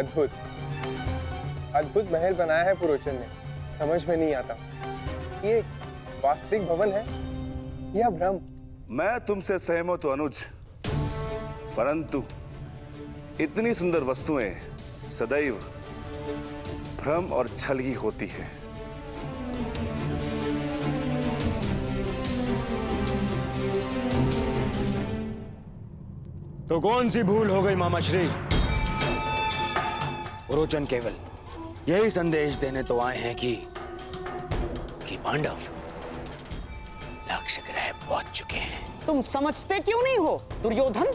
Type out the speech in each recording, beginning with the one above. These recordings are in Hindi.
अद्भुत अद्भुत महल बनाया है पुरोचन ने। समझ में नहीं आता ये वास्तविक भवन है या भ्रम। मैं तुमसे सहमत हूं अनुज, परंतु इतनी सुंदर वस्तुएं सदैव भ्रम और छल ही होती है। तो कौन सी भूल हो गई मामा श्री? पुरोचन केवल यही संदेश देने तो आए हैं कि पांडव लक्ष्य ग्रह पहुंच चुके हैं। तुम समझते क्यों नहीं हो दुर्योधन?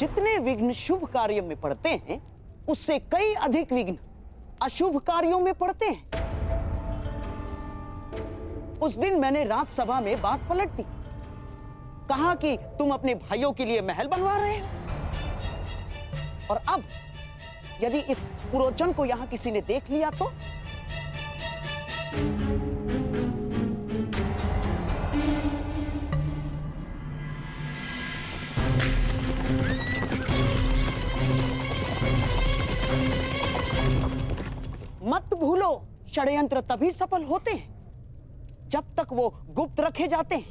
जितने विघ्न शुभ कार्य में पड़ते हैं उससे कई अधिक विघ्न अशुभ कार्यों में पड़ते हैं। उस दिन मैंने राजसभा में बात पलट दी, कहा कि तुम अपने भाइयों के लिए महल बनवा रहे हो, और अब यदि इस पुरोचन को यहां किसी ने देख लिया तो? मत भूलो, षड्यंत्र तभी सफल होते हैं जब तक वो गुप्त रखे जाते हैं।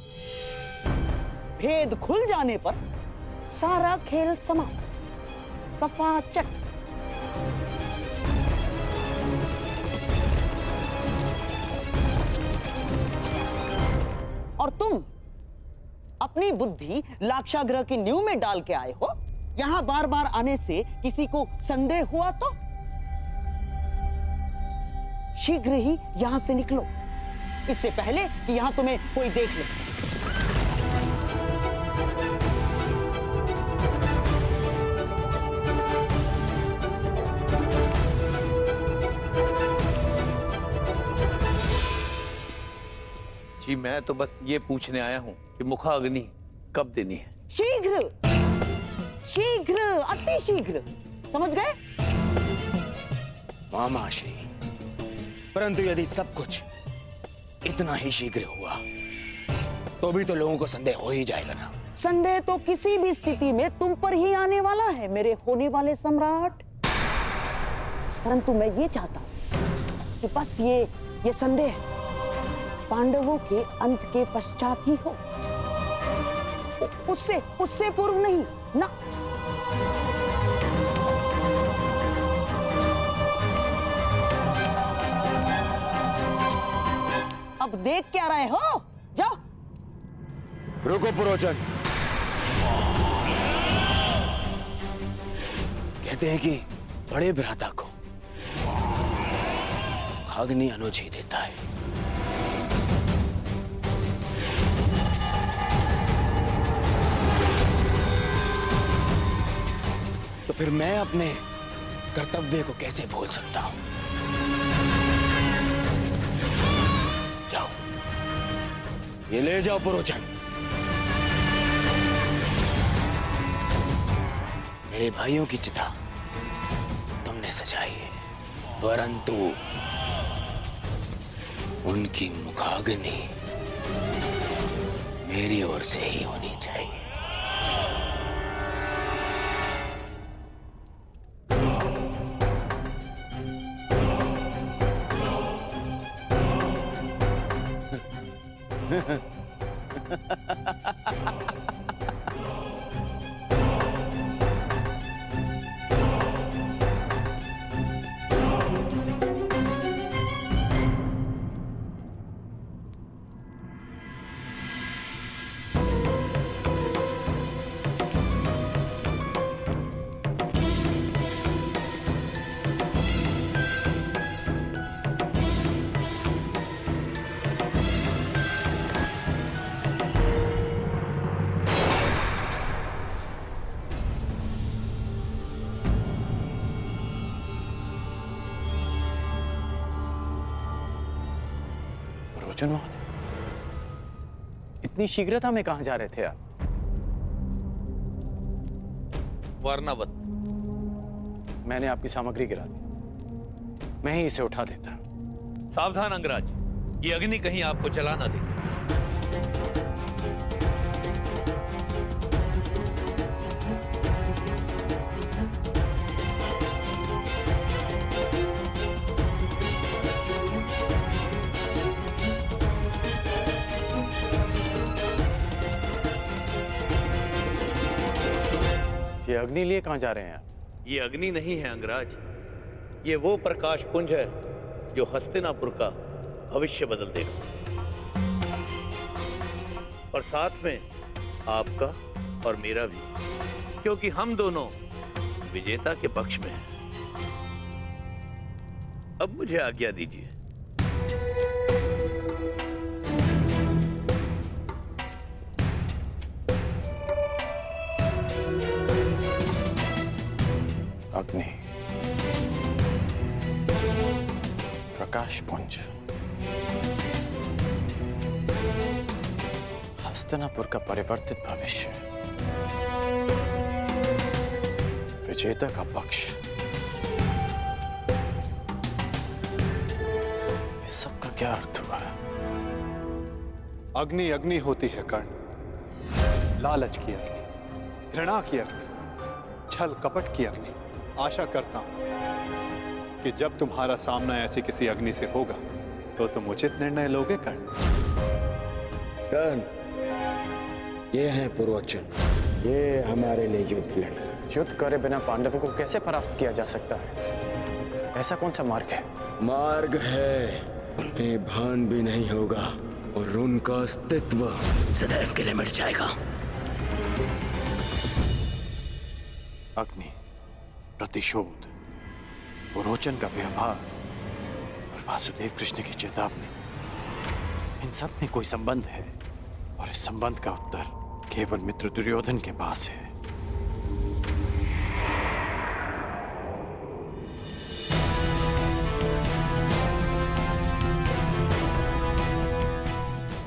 भेद खुल जाने पर सारा खेल समाप्त, सफा चट। और तुम अपनी बुद्धि लाक्षागृह की नींव में डाल के आए हो। यहां बार बार आने से किसी को संदेह हुआ तो शीघ्र ही यहां से निकलो, इससे पहले कि यहां तुम्हें कोई देख ले। जी मैं तो बस ये पूछने आया हूं कि मुखाग्नि कब देनी है? शीघ्र, शीघ्र, अति शीघ्र, समझ गए? मामा श्री, परंतु यदि सब कुछ इतना ही शीघ्र हुआ तो भी तो लोगों को संदेह हो ही जाएगा ना। संदेह तो किसी भी स्थिति में तुम पर ही आने वाला है मेरे होने वाले सम्राट। परंतु मैं ये चाहता हूं कि बस ये संदेह पांडवों के अंत के पश्चात ही हो, उससे पूर्व नहीं ना। अब देख क्या रहे हो? जाओ। रुको पुरोचन, कहते हैं कि बड़े भ्राता को अग्नि अनुज ही देता है। तो फिर मैं अपने कर्तव्य को कैसे भूल सकता हूं? जाओ, ये ले जाओ पुरोचन। मेरे भाइयों की चिता तुमने सजाई है, परंतु उनकी मुखाग्नि मेरी ओर से ही होनी चाहिए। इतनी शीघ्रता में कहां जा रहे थे आप? वर्णावत, मैंने आपकी सामग्री गिरा दी, मैं ही इसे उठा देता। सावधान अंगराज, ये अग्नि कहीं आपको जला ना दे। ये अग्नि लिए कहाँ जा रहे हैं आप? ये अग्नि नहीं है अंगराज, ये वो प्रकाश पुंज है जो हस्तिनापुर का भविष्य बदल देगा, और साथ में आपका और मेरा भी, क्योंकि हम दोनों विजेता के पक्ष में हैं। अब मुझे आज्ञा दीजिए। अग्नि, प्रकाश पुंज, हस्तिनापुर का परिवर्तित भविष्य, विजेता का पक्ष, इस सब का क्या अर्थ हुआ? अग्नि अग्नि होती है कर्ण, लालच की अग्नि, घृणा की अग्नि, छल कपट की अग्नि। आशा करता हूं कि जब तुम्हारा सामना ऐसी किसी अग्नि से होगा तो तुम उचित निर्णय लोगे कर्ण। कर्ण, ये है पुरोचन, ये हमारे लिए युद्ध लड़े। युद्ध करे बिना पांडवों को कैसे परास्त किया जा सकता है? ऐसा कौन सा मार्ग है? मार्ग है, उन्हें भान भी नहीं होगा और उनका अस्तित्व सदैव के लिए मिट जाएगा। अग्नि, प्रतिशोध, पुरोचन का व्यवहार और वासुदेव कृष्ण की चेतावनी, इन सब में कोई संबंध है, और इस संबंध का उत्तर केवल मित्र दुर्योधन के पास है।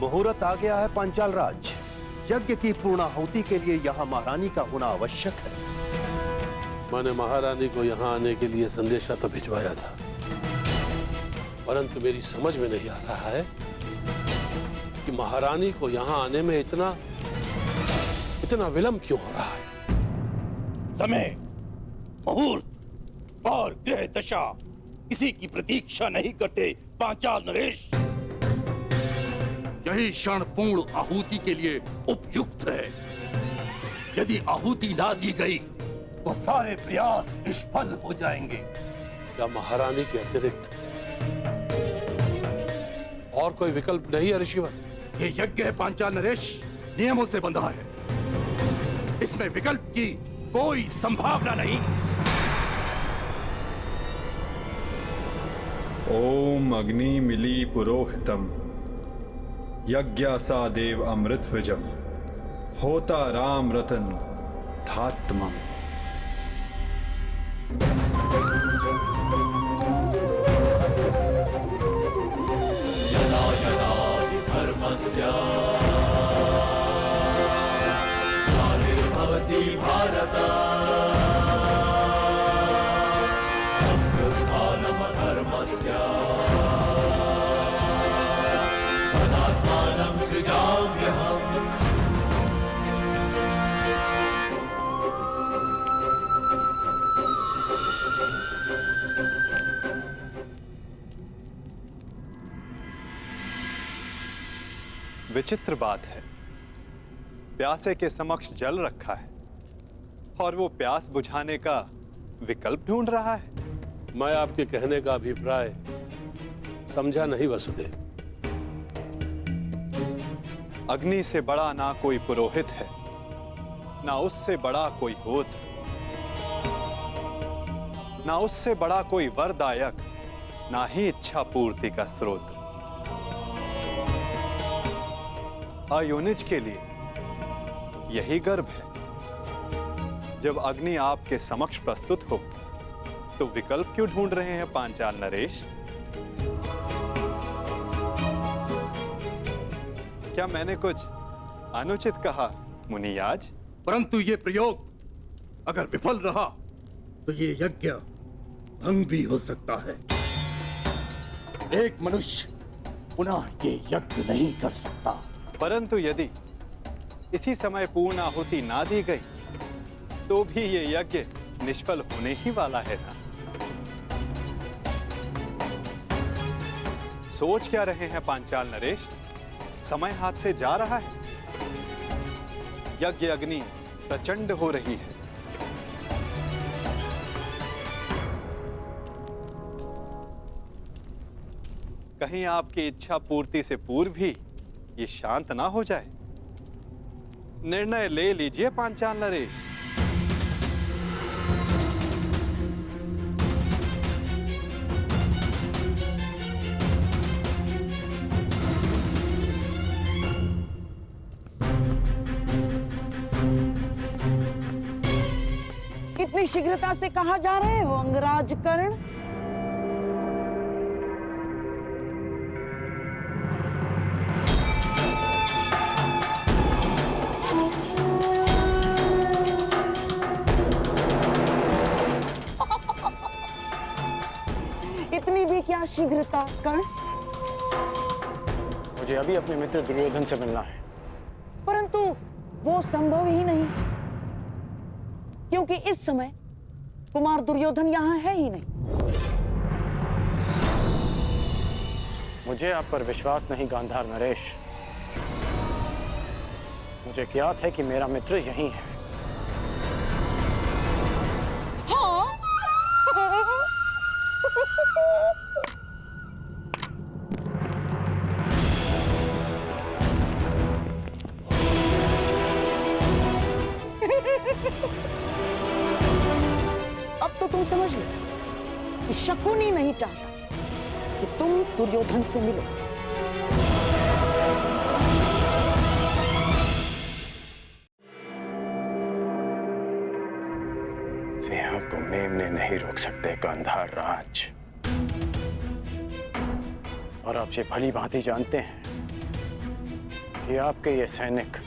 मुहूर्त आ गया है पांचाल राज। यज्ञ की पूर्णाहुति के लिए यहाँ महारानी का होना आवश्यक है। मैंने महारानी को यहाँ आने के लिए संदेशा तो भिजवाया था, परंतु मेरी समझ में नहीं आ रहा है कि महारानी को यहाँ आने में इतना विलंब क्यों हो रहा है। समय, मुहूर्त और ग्रह दशा किसी की प्रतीक्षा नहीं करते पांचाल नरेश। यही क्षण पूर्ण आहुति के लिए उपयुक्त है। यदि आहुति ना दी गई तो सारे प्रयास निष्फल हो जाएंगे। क्या महारानी के अतिरिक्त और कोई विकल्प नहीं है ऋषिवर? ये यज्ञ है पांचाल नरेश, नियमों से बंधा है। इसमें विकल्प की कोई संभावना नहीं। ओम अग्नि मिली पुरोहितम, यज्ञासा देव अमृत विजम, होता राम रतन धात्मम। यदा यदा हि धर्मस्य ग्लानिर्भवति भारत, अभ्युत्थानमधर्मस्य तदात्मानं सृजाम्यहम्। विचित्र बात है, प्यासे के समक्ष जल रखा है और वो प्यास बुझाने का विकल्प ढूंढ रहा है। मैं आपके कहने का अभिप्राय समझा नहीं वसुदेव। अग्नि से बड़ा ना कोई पुरोहित है, ना उससे बड़ा कोई होत्र, ना उससे बड़ा कोई वरदायक, ना ही इच्छा पूर्ति का स्रोत। अयोनिज के लिए यही गर्भ है। जब अग्नि आपके समक्ष प्रस्तुत हो तो विकल्प क्यों ढूंढ रहे हैं पांचाल नरेश? क्या मैंने कुछ अनुचित कहा मुनियाज? परंतु ये प्रयोग अगर विफल रहा तो ये यज्ञ भंग भी हो सकता है। एक मनुष्य पुनः ये यज्ञ नहीं कर सकता। परंतु यदि इसी समय पूर्ण आहुति ना दी गई तो भी ये यज्ञ निष्फल होने ही वाला है ना। सोच क्या रहे हैं पांचाल नरेश? समय हाथ से जा रहा है। यज्ञ अग्नि प्रचंड हो रही है, कहीं आपकी इच्छा पूर्ति से पूर्व भी ये शांत ना हो जाए। निर्णय ले लीजिए पांचाल नरेश। इतनी शीघ्रता से कहाँ जा रहे हो अंगराज कर्ण? इतनी भी क्या शीघ्रता कर्ण? मुझे अभी अपने मित्र दुर्योधन से मिलना है। परंतु वो संभव ही नहीं, क्योंकि इस समय कुमार दुर्योधन यहां है ही नहीं। मुझे आप पर विश्वास नहीं गांधार नरेश। मुझे ज्ञात है कि मेरा मित्र यहीं है। हाँ? अब तो तुम समझ लो कि शकुनी नहीं चाहता कि तुम दुर्योधन से मिलो। सिंह को मेमने नहीं रोक सकते गांधार राज। और आप ये भली भांति जानते हैं कि आपके ये सैनिक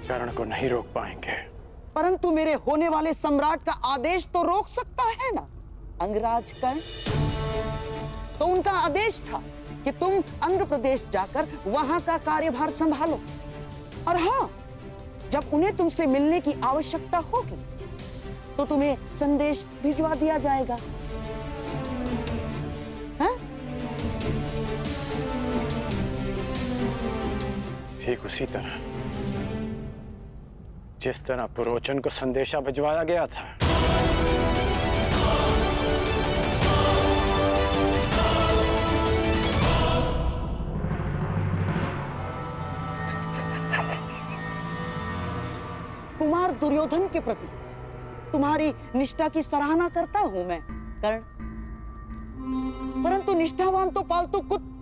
कर्ण को नहीं रोक पाएंगे। परंतु मेरे होने वाले सम्राट का आदेश तो रोक सकता है ना अंगराज कर्ण। तो उनका आदेश था कि तुम अंग प्रदेश जाकर वहां का कार्यभार संभालो। और हाँ, जब उन्हें तुमसे मिलने की आवश्यकता होगी तो तुम्हें संदेश भिजवा दिया जाएगा। हाँ? ठीक उसी तरह जिस तरह पुरोचन को संदेशा भिजवाया गया था। कुमार दुर्योधन के प्रति तुम्हारी निष्ठा की सराहना करता हूं मैं कर्ण, परंतु निष्ठावान तो पालतू कुत्ते।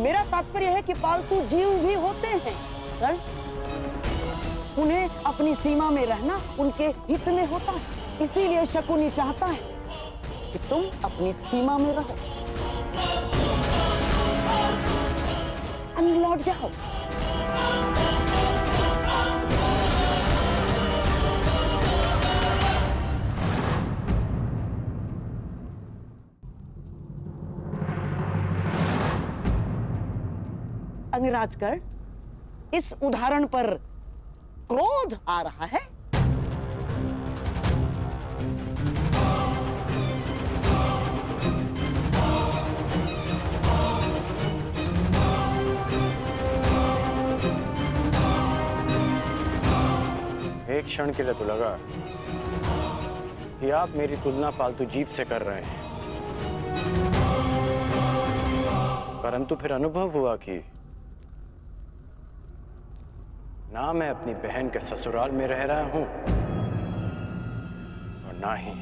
मेरा तात्पर्य है कि पालतू जीव भी होते हैं कर्ण। उन्हें अपनी सीमा में रहना उनके हित में होता है। इसीलिए शकुनी चाहता है कि तुम अपनी सीमा में रहो, अंग लौट जाओ। अंगराज कर्ण, इस उदाहरण पर क्रोध आ रहा है। एक क्षण के लिए तो लगा कि आप मेरी तुलना पालतू जीव से कर रहे हैं, परंतु फिर अनुभव हुआ कि ना मैं अपनी बहन के ससुराल में रह रहा हूं और ना ही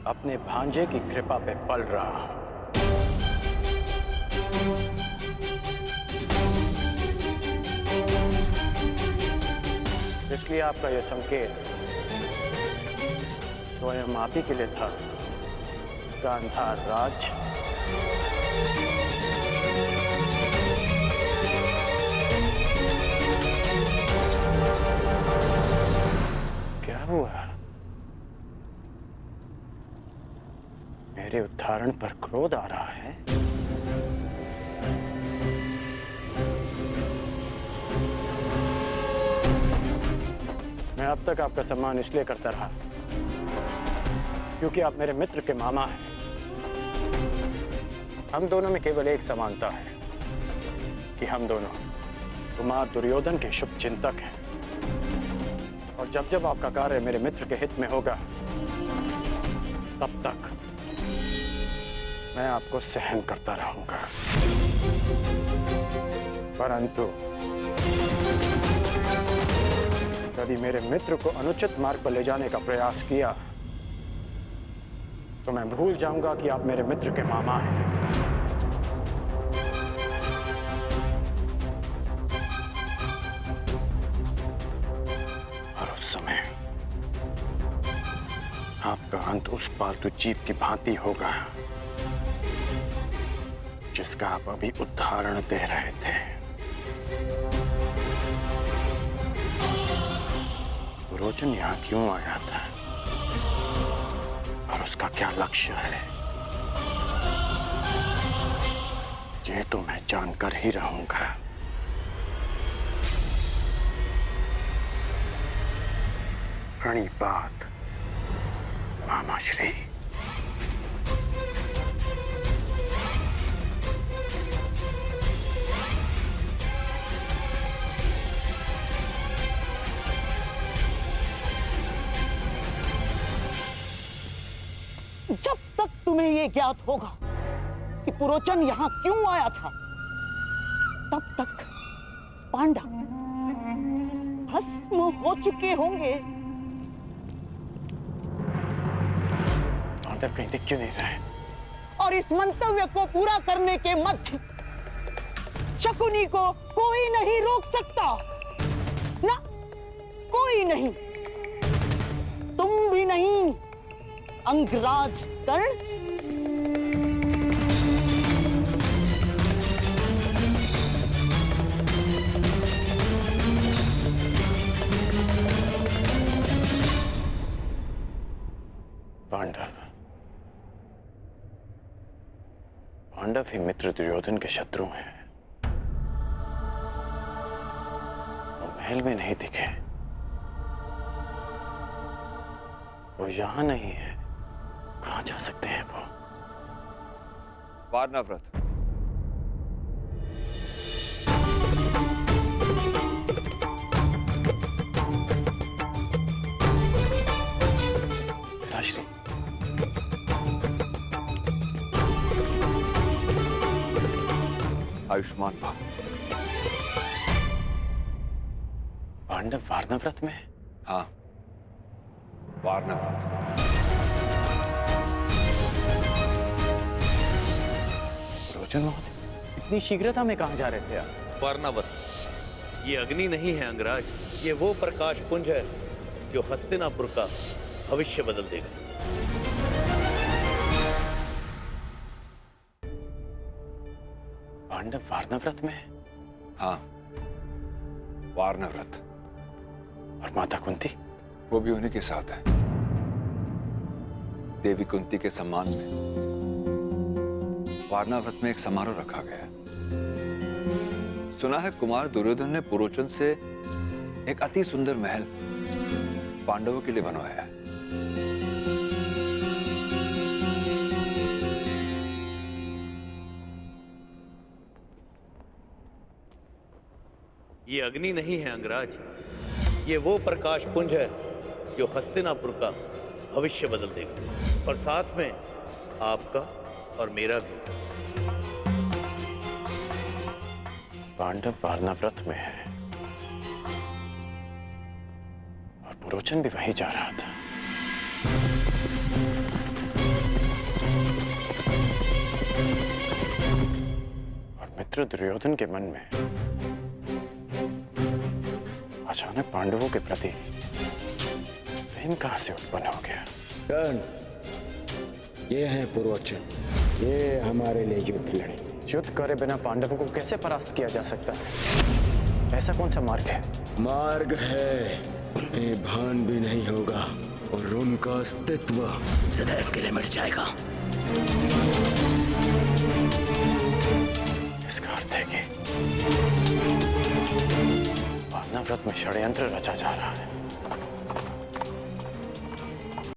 अपने भांजे की कृपा पे पल रहा हूं। इसलिए आपका यह संकेत स्वयं आप ही के लिए था गांधार राज। क्या हुआ? मेरे उदाहरण पर क्रोध आ रहा है? मैं अब तक आपका सम्मान इसलिए करता रहा क्योंकि आप मेरे मित्र के मामा हैं। हम दोनों में केवल एक समानता है कि हम दोनों कुमार दुर्योधन के शुभ चिंतक हैं। और जब जब आपका कार्य मेरे मित्र के हित में होगा, तब तक मैं आपको सहन करता रहूंगा। परंतु यदि मेरे मित्र को अनुचित मार्ग पर ले जाने का प्रयास किया, तो मैं भूल जाऊंगा कि आप मेरे मित्र के मामा हैं। और उस समय आपका अंत उस पालतू जीव की भांति होगा जिसका आप अभी उदाहरण दे रहे थे। रोचन यहां क्यों आया था और उसका क्या लक्ष्य है, ये तो मैं जानकर ही रहूंगा। प्रणिपात मामाश्री। जब तक तुम्हें यह ज्ञात होगा कि पुरोचन यहां क्यों आया था, तब तक पांडव भस्म हो चुके होंगे। पांडव कहीं दिख क्यों नहीं रहे? और इस मंतव्य को पूरा करने के मध्य शकुनी को कोई नहीं रोक सकता, ना कोई नहीं, तुम भी नहीं, अंगराज कर्ण। पांडव ही मित्र दुर्योधन के शत्रु हैं। वो महल में नहीं दिखे, वो यहां नहीं है, कहां जा सकते हैं वो? वारनाव्रत। पिताश्री, आयुष्मान भव। पांडव वारनाव्रत में? हाँ, वारनाव्रत। रोचन महोदय, इतनी शीघ्रता में कहां जा रहे थे आप? वारनावत, ये अग्नि नहीं है अंगराज, ये वो प्रकाश पुंज है जो हस्तिनापुर का भविष्य बदल देगा। पांडव वारनाव्रत में? हाँ, वारनाव्रत। और माता कुंती? वो भी उन्हीं के साथ है। देवी कुंती के सम्मान में वारनाव्रत में एक समारोह रखा गया है। सुना है कुमार दुर्योधन ने पुरोचन से एक अति सुंदर महल पांडवों के लिए बनवाया है। ये अग्नि नहीं है अंगराज, ये वो प्रकाश पुंज है जो हस्तिनापुर का भविष्य बदल देगा, और साथ में आपका और मेरा भी। पांडव वारनाव्रत में है और पुरोचन भी वहीं जा रहा था। और मित्र दुर्योधन के मन में अचानक पांडवों के प्रति प्रेम कहां से उत्पन्न हो गया? कर्ण, ये हैं पुरोचन, ये हमारे लिए युद्ध लड़े। युद्ध करे बिना पांडवों को कैसे परास्त किया जा सकता है? ऐसा कौन सा मार्ग है? मार्ग है, उन्हें भान भी नहीं होगा और उनका अस्तित्व सदैव के लिए मिट जाएगा। इसका अर्थ है कि वारनाव्रत में षड्यंत्र रचा जा रहा है।